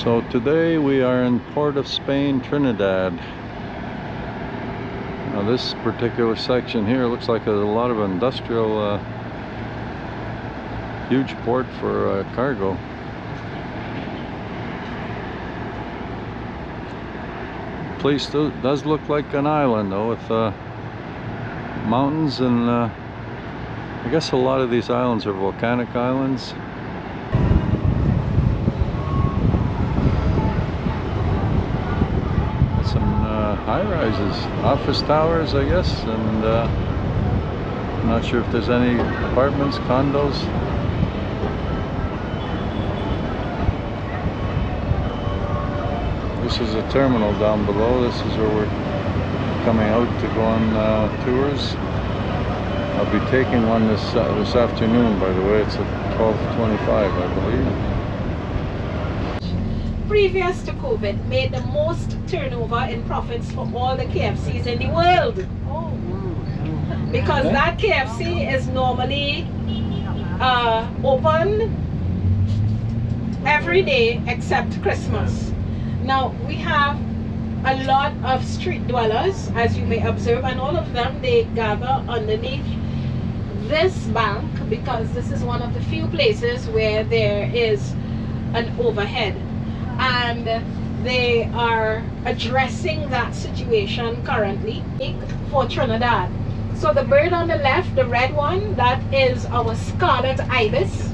So today we are in Port of Spain, Trinidad. Now this particular section here looks like a lot of industrial, huge port for cargo. The place does look like an island though, with mountains, and I guess a lot of these islands are volcanic islands. High-rises, office towers, I guess, and I'm not sure if there's any apartments, condos. This is a terminal down below. This is where we're coming out to go on tours. I'll be taking one this afternoon, by the way. It's at 12:25, I believe. Previous to COVID, made the most turnover in profits for all the KFCs in the world. Because that KFC is normally open every day except Christmas. Now we have a lot of street dwellers, as you may observe, and all of them, they gather underneath this bank because this is one of the few places where there is an overhead. And they are addressing that situation currently for Trinidad. So the bird on the left, the red one, that is our scarlet ibis.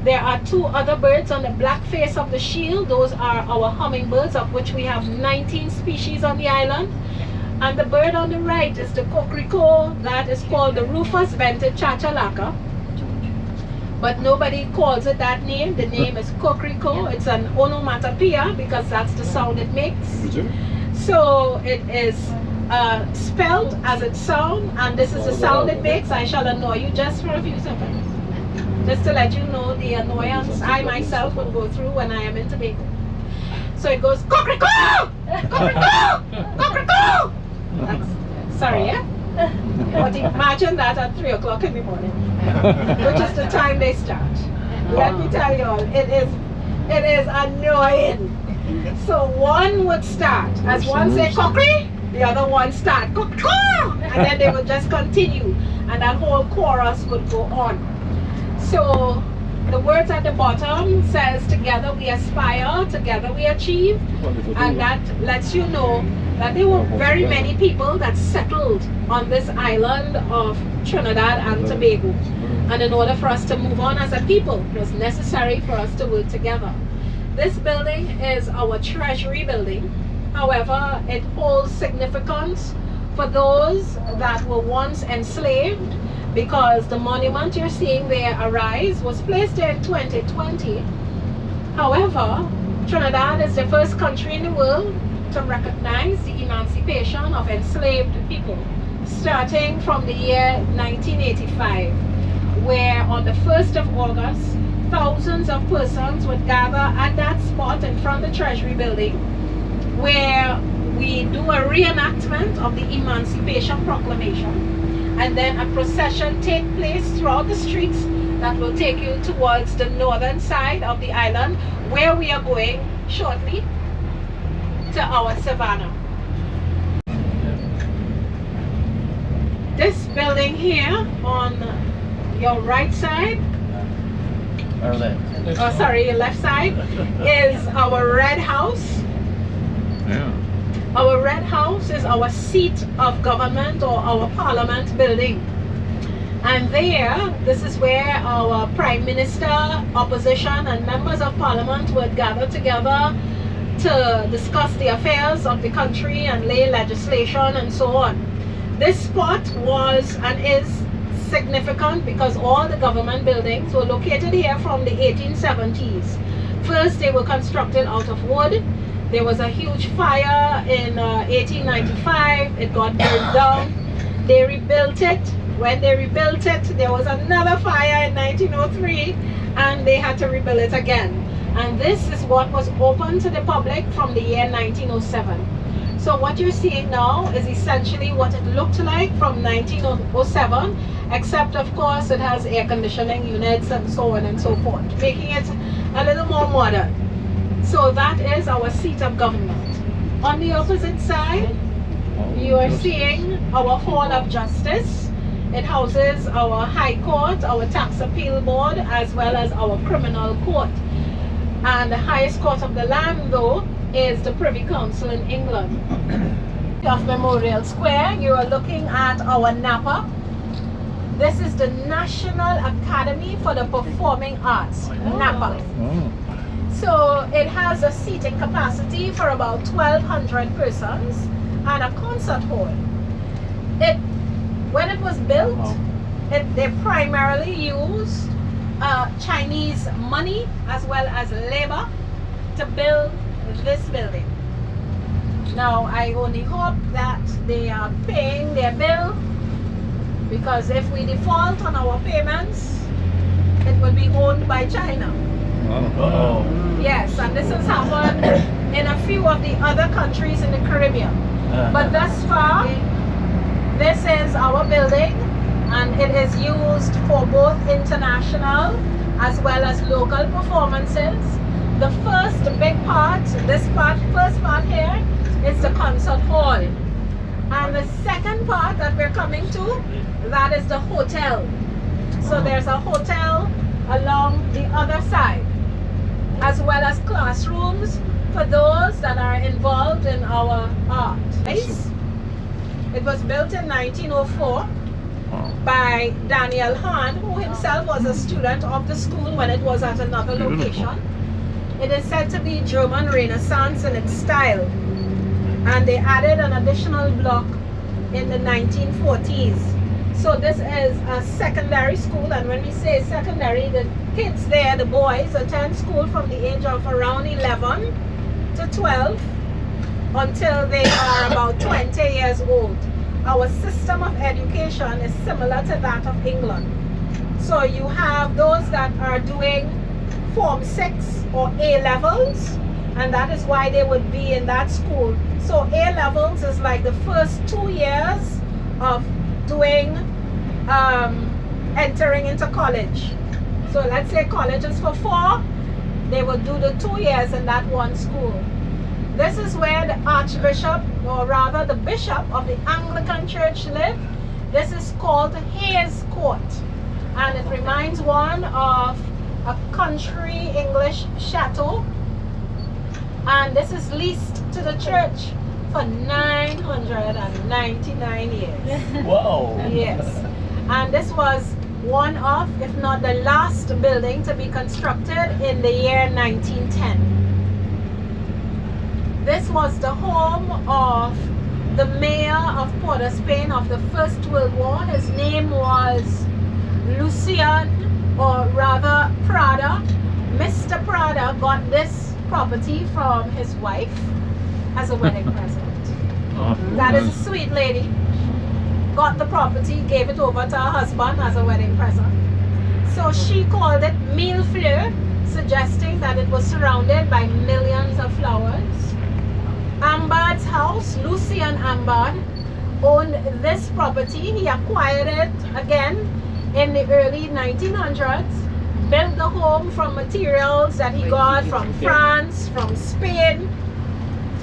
There are two other birds on the black face of the shield. Those are our hummingbirds, of which we have 19 species on the island. And the bird on the right is the coquelicot, that is called the rufous vented chachalaca. But nobody calls it that name. The name is coquelicot. It's an onomatopoeia because that's the sound it makes. So it is spelled as it sounds, and this is the sound it makes. I shall annoy you just for a few seconds, just to let you know the annoyance I myself will go through when I am in Tobago. So it goes coquelicot, coquelicot, coquelicot. Sorry, yeah? But imagine that at 3 o'clock in the morning, which is the time they start. Let me tell you all, it is annoying. So one would start, as one say cockry, the other one start cock, and then they would just continue, and that whole chorus would go on. So the words at the bottom says, together we aspire, together we achieve, and that lets you know that there were very many people that settled on this island of Trinidad and Tobago. And in order for us to move on as a people, it was necessary for us to work together. This building is our treasury building. However, it holds significance for those that were once enslaved, because the monument you're seeing there, Arise, was placed there in 2020. However, Trinidad is the first country in the world to recognize the emancipation of enslaved people, starting from the year 1985, where on the 1st of August, thousands of persons would gather at that spot in front of the Treasury building, where we do a reenactment of the Emancipation Proclamation, and then a procession takes place throughout the streets that will take you towards the northern side of the island, where we are going shortly to our savannah. This building here on your right side, Our left. oh sorry, your left side, is our Red House. Yeah. Our Red House is our seat of government, or our parliament building. And there, this is where our Prime Minister, opposition, and members of parliament would gather together to discuss the affairs of the country and lay legislation and so on. This spot was and is significant because all the government buildings were located here from the 1870s. First, they were constructed out of wood. There was a huge fire in 1895. It got burned down. They rebuilt it. When they rebuilt it, there was another fire in 1903, and they had to rebuild it again. And this is what was open to the public from the year 1907. So what you're seeing now is essentially what it looked like from 1907, except of course it has air conditioning units and so on and so forth, making it a little more modern. So that is our seat of government. On the opposite side, you are seeing our Hall of Justice. It houses our High Court, our Tax Appeal Board, as well as our Criminal Court. And the highest court of the land, though, is the Privy Council in England. Of Memorial Square, you are looking at our NAPA. This is the National Academy for the Performing Arts, NAPA. So it has a seating capacity for about 1,200 persons and a concert hall. When it was built, they primarily used Chinese money as well as labor to build this building. Now I only hope that they are paying their bill, because if we default on our payments, it will be owned by China. Yes, and this has happened in a few of the other countries in the Caribbean. But thus far, this is our building, and it is used for both international as well as local performances. The first big part, first part here, is the concert hall. And the second part that we're coming to, that is the hotel. So there's a hotel along the other side, as well as classrooms for those that are involved in our art. It was built in 1904 by Daniel Hahn, who himself was a student of the school when it was at another location. It is said to be German Renaissance in its style, and they added an additional block in the 1940s. So this is a secondary school, and when we say secondary, the kids there, the boys, attend school from the age of around 11 to 12 until they are about 20 years old. Our system of education is similar to that of England. So you have those that are doing Form 6 or A levels, and that is why they would be in that school. So A levels is like the first 2 years of doing entering into college. So let's say college is for 4, they will do the 2 years in that one school. This is where the Archbishop, or rather the Bishop of the Anglican Church lived. This is called Hayes Court, and it reminds one of a country English chateau, and this is leased to the church for 999 years. Whoa! Yes, and this was one of, if not the last building to be constructed in the year 1910. This was the home of the mayor of Port of Spain of the First World War. His name was Lucian, or rather Prada. Mr. Prada got this property from his wife as a wedding present. That is a sweet lady. Got the property, gave it over to her husband as a wedding present. So she called it Mille Fleurs, suggesting that it was surrounded by millions of flowers. Ambard's house, Lucian Ambard, owned this property. He acquired it again in the early 1900s, built the home from materials that he got from France, from Spain,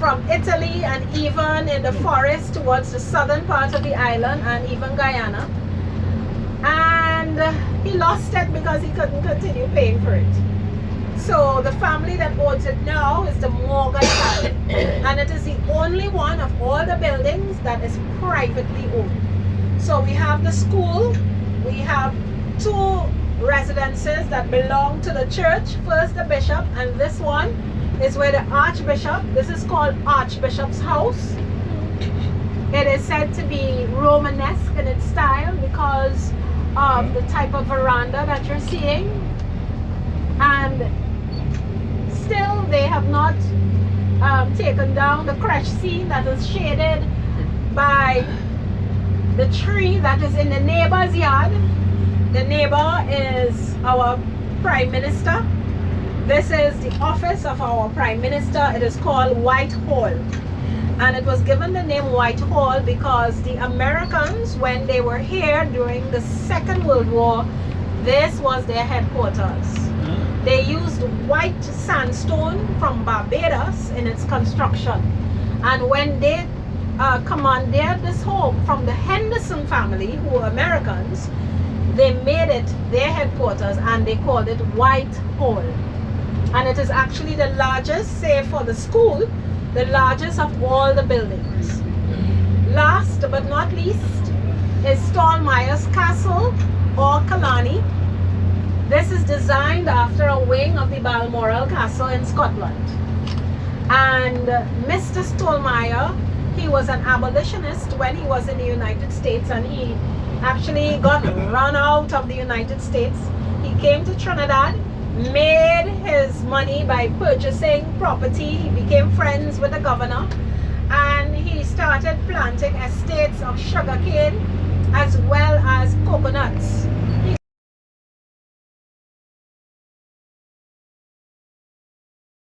from Italy, and even in the forest towards the southern part of the island and even Guyana. And he lost it because he couldn't continue paying for it. So the family that owns it now is the Morgan family, and it is the only one of all the buildings that is privately owned. So we have the school, we have 2 residences that belong to the church. First the bishop, and this one is where the archbishop, this is called Archbishop's house. It is said to be Romanesque in its style because of the type of veranda that you're seeing. And still they have not taken down the crèche scene that is shaded by the tree that is in the neighbor's yard. The neighbor is our Prime Minister. This is the office of our Prime Minister. It is called Whitehall, and it was given the name Whitehall because the Americans, when they were here during the Second World War, this was their headquarters. They used white sandstone from Barbados in its construction. And when they commandeered this home from the Henderson family, who were Americans, they made it their headquarters and they called it White Hall. And it is actually the largest, say for the school, the largest of all the buildings. Last but not least is Stallmeyer's Castle or Killarney. This is designed after a wing of the Balmoral Castle in Scotland. And Mr. Stallmeyer, he was an abolitionist when he was in the United States, and he actually got run out of the United States. He came to Trinidad, made his money by purchasing property. He became friends with the governor, and he started planting estates of sugarcane as well as coconuts.